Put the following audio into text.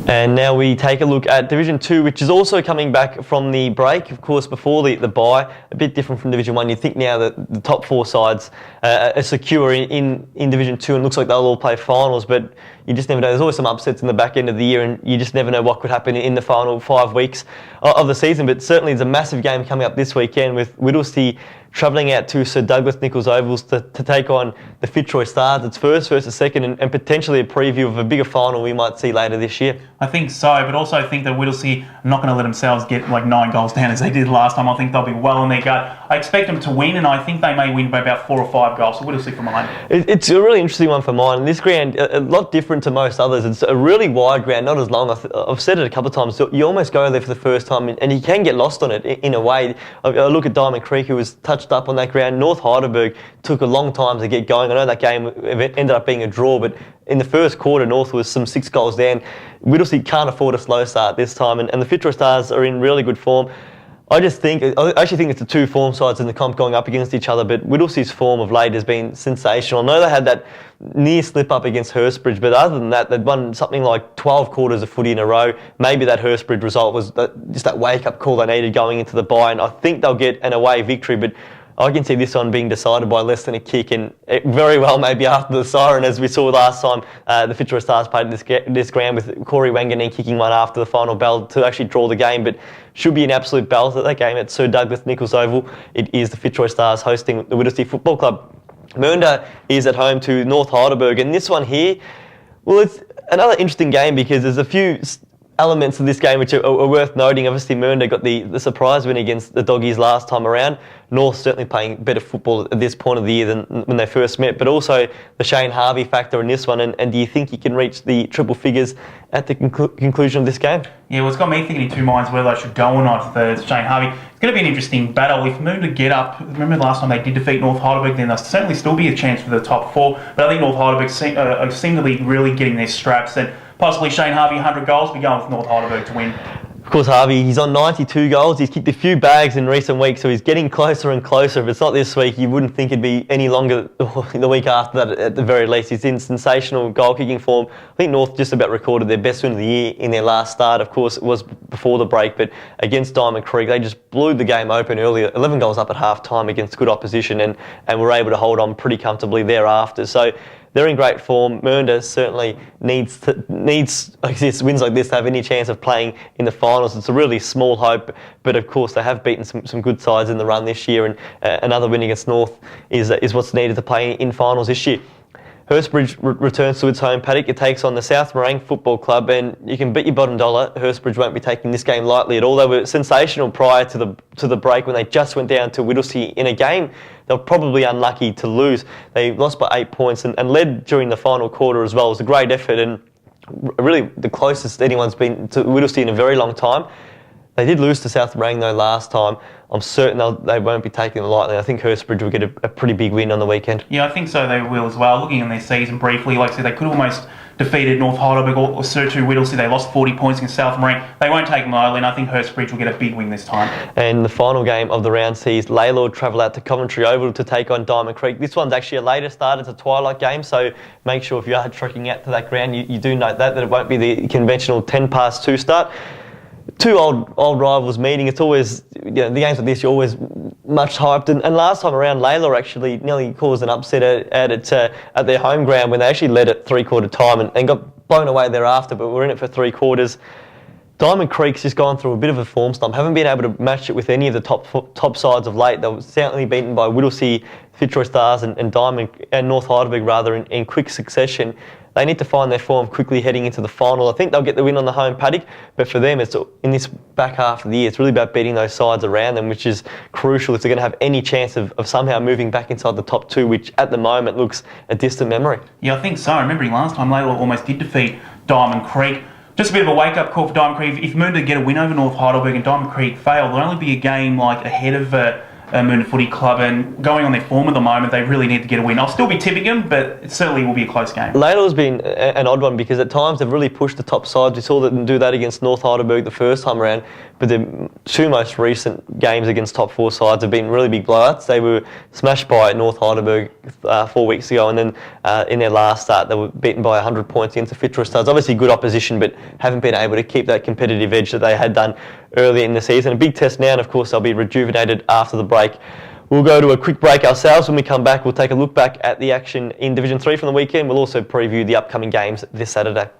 And now we take a look at Division 2, which is also coming back from the break. Of course, before the bye, a bit different from Division 1. You'd think now that the top four sides are secure in Division 2 and looks like they'll all play finals, but you just never know. There's always some upsets in the back end of the year and you just never know what could happen in the final 5 weeks of the season. But certainly there's a massive game coming up this weekend with Whittlesea travelling out to Sir Douglas Nicholls Ovals to take on the Fitzroy Stars. It's first versus second and potentially a preview of a bigger final we might see later this year. I think so, but also I think that Whittlesea are not going to let themselves get like 9 goals down as they did last time. I think they'll be well on their gut. I expect them to win, and I think they may win by about 4 or 5 goals. So Whittlesea for mine. It's a really interesting one for mine. This ground, a lot different to most others. It's a really wide ground, not as long. I've said it a couple of times. So you almost go there for the first time, and you can get lost on it in a way. I look at Diamond Creek, who was touched up on that ground. North Heidelberg took a long time to get going. I know that game ended up being a draw, but in the first quarter, North was some 6 goals down. Whittlesea can't afford a slow start this time, and the Fitzroy Stars are in really good form. I actually think it's the two form sides in the comp going up against each other, but Whittlesea's form of late has been sensational. I know they had that near slip up against Hurstbridge, but other than that, they'd won something like 12 quarters of footy in a row. Maybe that Hurstbridge result was just that wake-up call they needed going into the bye, and I think they'll get an away victory, but I can see this one being decided by less than a kick, and it very well maybe after the siren, as we saw last time the Fitzroy Stars played this ground with Corey Wanganeen kicking one after the final bell to actually draw the game, but should be an absolute belt at that game at Sir Douglas Nicholls Oval. It is the Fitzroy Stars hosting the Whittlesea Football Club. Mernda is at home to North Heidelberg, and this one here, well, it's another interesting game because there's a few elements of this game which are worth noting. Obviously, Mernda got the surprise win against the Doggies last time around. North certainly playing better football at this point of the year than when they first met, but also the Shane Harvey factor in this one. And do you think he can reach the triple figures at the conclusion of this game? Yeah, well, it's got me thinking in two minds whether they should go or not for Shane Harvey. It's going to be an interesting battle. If Mernda get up, remember last time they did defeat North Heidelberg, then there'll certainly still be a chance for the top 4. But I think North Heidelberg seem to be really getting their straps, and possibly Shane Harvey 100 goals, be going with North Heidelberg to win. Of course, Harvey, he's on 92 goals. He's kicked a few bags in recent weeks, so he's getting closer and closer. If it's not this week, you wouldn't think it'd be any longer the week after that at the very least. He's in sensational goal-kicking form. I think North just about recorded their best win of the year in their last start. Of course, it was before the break, but against Diamond Creek, they just blew the game open earlier. 11 goals up at half-time against good opposition, and were able to hold on pretty comfortably thereafter. So they're in great form. Mernda certainly needs I guess, wins like this to have any chance of playing in the finals. It's a really small hope, but of course they have beaten some good sides in the run this year, and another win against North is what's needed to play in finals this year. Hurstbridge returns to its home paddock. It takes on the South Morang Football Club, and you can bet your bottom dollar Hurstbridge won't be taking this game lightly at all. They were sensational prior to the break when they just went down to Whittlesea in a game they were probably unlucky to lose. They lost by 8 points and led during the final quarter as well. It was a great effort and really the closest anyone's been to Whittlesea in a very long time. They did lose to South Morang though last time. I'm certain they won't be taking it lightly. I think Hurstbridge will get a pretty big win on the weekend. Yeah, I think so. They will as well. Looking at their season briefly, like I said, they could almost defeated North Heidelberg or Sir Whittlesea. They lost 40 points against South Morang. They won't take them lightly, and I think Hurstbridge will get a big win this time. And the final game of the round sees Laylord travel out to Coventry Oval to take on Diamond Creek. This one's actually a later start. It's a twilight game, so make sure if you are trekking out to that ground, you do note that it won't be the conventional 2 start. Two old rivals meeting. It's always, the games like this, you're always much hyped. And last time around, Layla actually nearly caused an upset at their home ground when they actually led at 3/4 time and got blown away thereafter, but we're in it for 3 quarters. Diamond Creek's just gone through a bit of a form slump. Haven't been able to match it with any of the top sides of late. They were certainly beaten by Whittlesea, Fitzroy Stars and North Heidelberg rather in quick succession. They need to find their form quickly heading into the final. I think they'll get the win on the home paddock, but for them, it's in this back half of the year, it's really about beating those sides around them, which is crucial if they're going to have any chance of somehow moving back inside the top 2, which at the moment looks a distant memory. Yeah, I think so. Remembering last time, Layla almost did defeat Diamond Creek. Just a bit of a wake-up call for Diamond Creek. If Mernda get a win over North Heidelberg and Diamond Creek fail, there'll only be a game ahead of Moondah Footy Club, and going on their form at the moment, they really need to get a win. I'll still be tipping them, but it certainly will be a close game. Ladle's been an odd one because at times they've really pushed the top sides. We saw them do that against North Heidelberg the first time around, but the two most recent games against top 4 sides have been really big blowouts. They were smashed by North Heidelberg 4 weeks ago, and then in their last start they were beaten by 100 points against the Fitzroy Stars. Obviously good opposition, but haven't been able to keep that competitive edge that they had done early in the season. A big test now, and of course they'll be rejuvenated after the break. We'll go to a quick break ourselves. When we come back, we'll take a look back at the action in Division 3 from the weekend. We'll also preview the upcoming games this Saturday.